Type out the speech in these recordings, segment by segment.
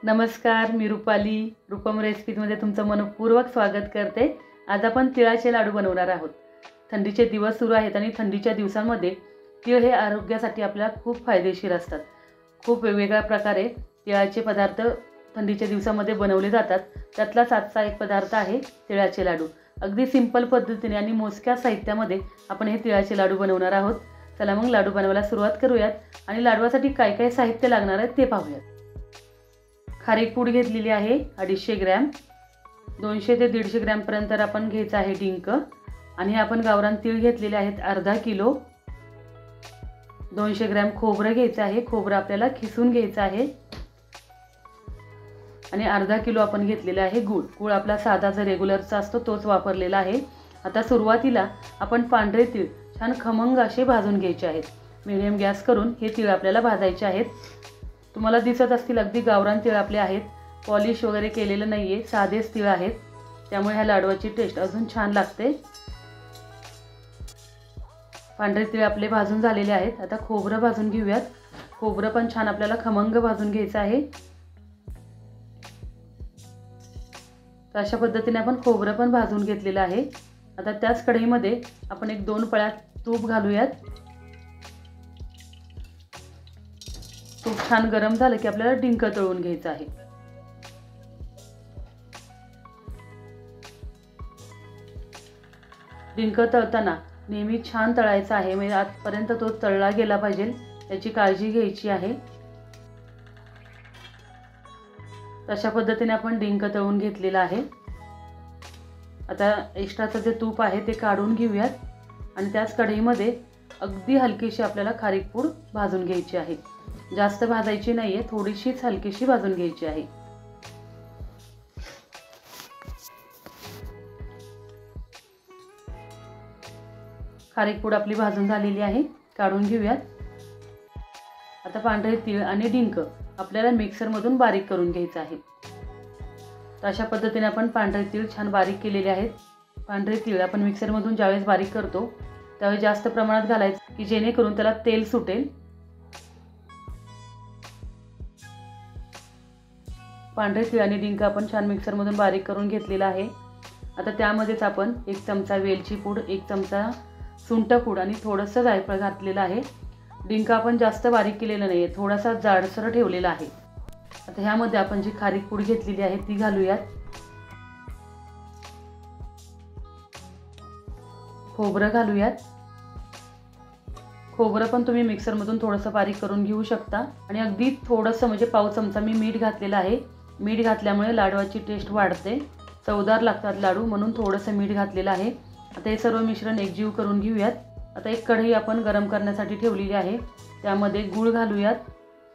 नमस्कार, मी रुपाली रूपम रेसिपीमध्ये तुमचं मनपूर्वक स्वागत करते। आज आपण तिळाचे लाडू बनवणार आहोत। थंडीचे दिवस सुरू आहेत आणि थंडीच्या दिवसांमध्ये तिळ हे आरोग्यासाठी आपल्याला खूप फायदेशीर असतात। खूप वेगवेगळ्या प्रकारे तिळाचे पदार्थ थंडीच्या दिवसांमध्ये बनवले जातात। त्यातलाच आजचा एक पदार्थ आहे तिळाचे लाडू। अगदी सिंपल पद्धतीने आणि मोजक्या साहित्यामध्ये आपण हे तिळाचे लाडू बनवणार आहोत। चला मग लाडू बनवायला सुरुवात करूयात आणि लाडवासाठी काय काय साहित्य लागणार आहे ते पाहूयात। खारीक पूड घेतलेली आहे 250 ग्रॅम, 200 ते 150 ग्रॅम पर्यंत आपण घ्यायचं आहे डिंक। आणि आपण गावरान तीळ घेतलेले आहेत अर्धा किलो। 200 ग्रॅम खोबरं घ्यायचं आहे, खोबरं आपल्याला खिसून घ्यायचं आहे। आणि अर्धा किलो आपण घेतलेला आहे गूळ। गूळ आपला साधा जो रेग्युलरचा असतो तोच वापरलेला आहे। आता सुरुवातीला आपण पांढरे तीळ छान खमंग असे भाजून घ्यायचे आहेत। मीडियम गॅस करून हे तीळ आपल्याला भाजायचे आहेत। तुम्हाला दिसत असतील अगदी गावरान तीळ आपले आहेत, पॉलिश वगैरे केलेलं नाहीये, साधेच तीळ आहेत। त्यामुळे ह्या लाडवाची टेस्ट अजून छान लागते। पांढरे तीळ आपले भाजून झालेले आहेत। आता खोबरं भाजून घेऊयात। खोबरं पण छान आपल्याला खमंग भाजून घ्यायचं आहे। तर अशा पद्धतीने आपण खोबरं पण भाजून घेतलेलं आहे। आता त्याच कढईमध्ये आपण 1-2 पळ्या तूप घालूयात। तूप छान गरम झालं की आपल्याला डिंक तळून घ्यायचं आहे। डिंक तळताना नेहमी छान तळायचा आहे, म्हणजे आजपर्यंत तो तळला गेला पाहिजे याची काळजी घ्यायची आहे। अशा पद्धतीने आपण डिंक तळून घेतलेला आहे। आता एक्स्ट्राचं जे तूप आहे ते काढून घेऊयात आणि त्याच कढईमध्ये अगदी हलकीशी आपल्याला खारीक पूड भाजून घ्यायची आहे। जास्त भाजायची नाहीये, थोडीशीच हलकीशी भाजून घ्यायची आहे। खारीक पूड आपली भाजून झालेली आहे, काढून घेऊयात। आता पांढरे तीळ आणि डिंक आपल्याला मिक्सर मधून बारीक करून घ्यायचं आहे। तर अशा पद्धतीने आपण पांढरे तीळ छान बारीक केलेले आहेत। पांढरे तीळ आपण मिक्सर मधून ज्यावेळेस बारीक करतो त्यावेळेस जास्त प्रमाणात घालायचं की जेणेकरून त्याला तेल सुटेल। पांढरे तीळ आणि डिंक आपण छान मिक्सर मधून बारीक करून घेतलेला आहे। आता त्यामध्येच आपण 1 चमचा वेलची पूड, 1 चमचा सुंठ पूड आणि थोडंसं जायफळ घातलेलं आहे। डिंक आपण जास्त बारीक केलेलं नाहीये, थोडासा जाडसर ठेवलेला आहे। आता ह्यामध्ये आपण जी खारीक पूड घेतलेली आहे ती घालूयात। खोबरं घालूयात। खोबरं पण तुम्ही मिक्सर मधून थोडंसं बारीक करून घेऊ शकता। आणि अगदी थोडंसं म्हणजे पाव चमचा मी मीठ घातलेलं आहे। मीठ घातल्यामुळे लाडवाची टेस्ट वाढते, चवदार लागतात लाडू, म्हणून थोडंसं मीठ घातलेलं आहे। आता हे सर्व मिश्रण एकजीव करून घेऊयात। आता एक कढई आपण गरम करण्यासाठी ठेवलेली आहे, त्यामध्ये गूळ घालूयात।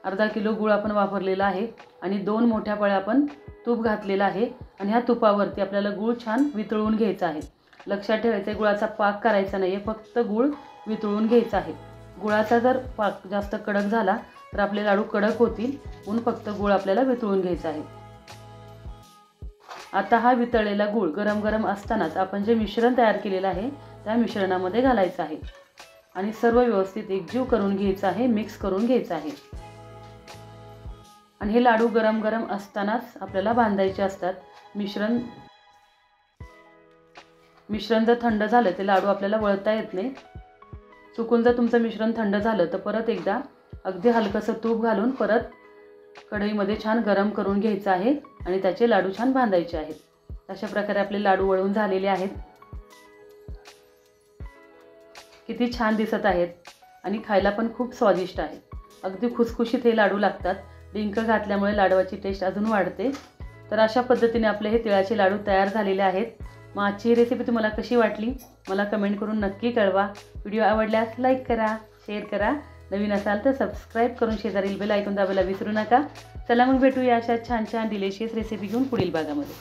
अर्धा किलो गूळ आपण वापरलेला आहे आणि 2 मोठ्या पळ्या आपण तूप घातलेलं आहे। आणि ह्या तुपावरती आपल्याला गूळ छान वितळून घ्यायचा आहे। लक्षात ठेवायचं आहे गुळाचा पाक करायचा नाहीये, फक्त गूळ वितळून घ्यायचा आहे। गुळाचा जर पाक जास्त कडक झाला तर आपले लाडू कडक होतील, म्हणून फक्त गूळ आपल्याला वितळून घ्यायचा आहे। आता हा वितळलेला गूळ गरम गरम असतानाच आपण जे मिश्रण तयार केलेलं आहे त्या मिश्रणामध्ये घालायचं आहे आणि सर्व व्यवस्थित एकजीव करून घ्यायचं आहे, मिक्स करून घ्यायचं आहे। आणि हे लाडू गरम गरम असतानाच आपल्याला बांधायचे असतात। मिश्रण जर थंड झालं ते लाडू आपल्याला वळता येत नाही। चुकून जर तुमचं मिश्रण थंड झालं तर परत एकदा अगदी हलकसं तूप घालून परत कढईमध्ये छान गरम करून घ्यायचं आहे आणि त्याचे लाडू छान बांधायचे आहेत। अशा प्रकारे आपले लाडू वळून झालेले आहेत। किती छान दिसत आहेत आणि खायला पण खूप स्वादिष्ट आहेत। अगदी खुसखुशीत हे लाडू लागतात। डिंक घातल्यामुळे लाडवाची टेस्ट अजून वाढते। तर अशा पद्धतीने आपले हे तिळाचे लाडू तयार झालेले आहेत। मग आजची रेसिपी तुम्हाला कशी वाटली मला कमेंट करून नक्की कळवा। व्हिडिओ आवडल्यास लाईक करा, शेअर करा, नवीन असाल तर सबस्क्राईब करून शेजारील बेल आयकॉन दाबायला विसरू नका। चला मग भेटूया अशा छान छान डिलिशियस रेसिपी घेऊन पुढील भागामध्ये।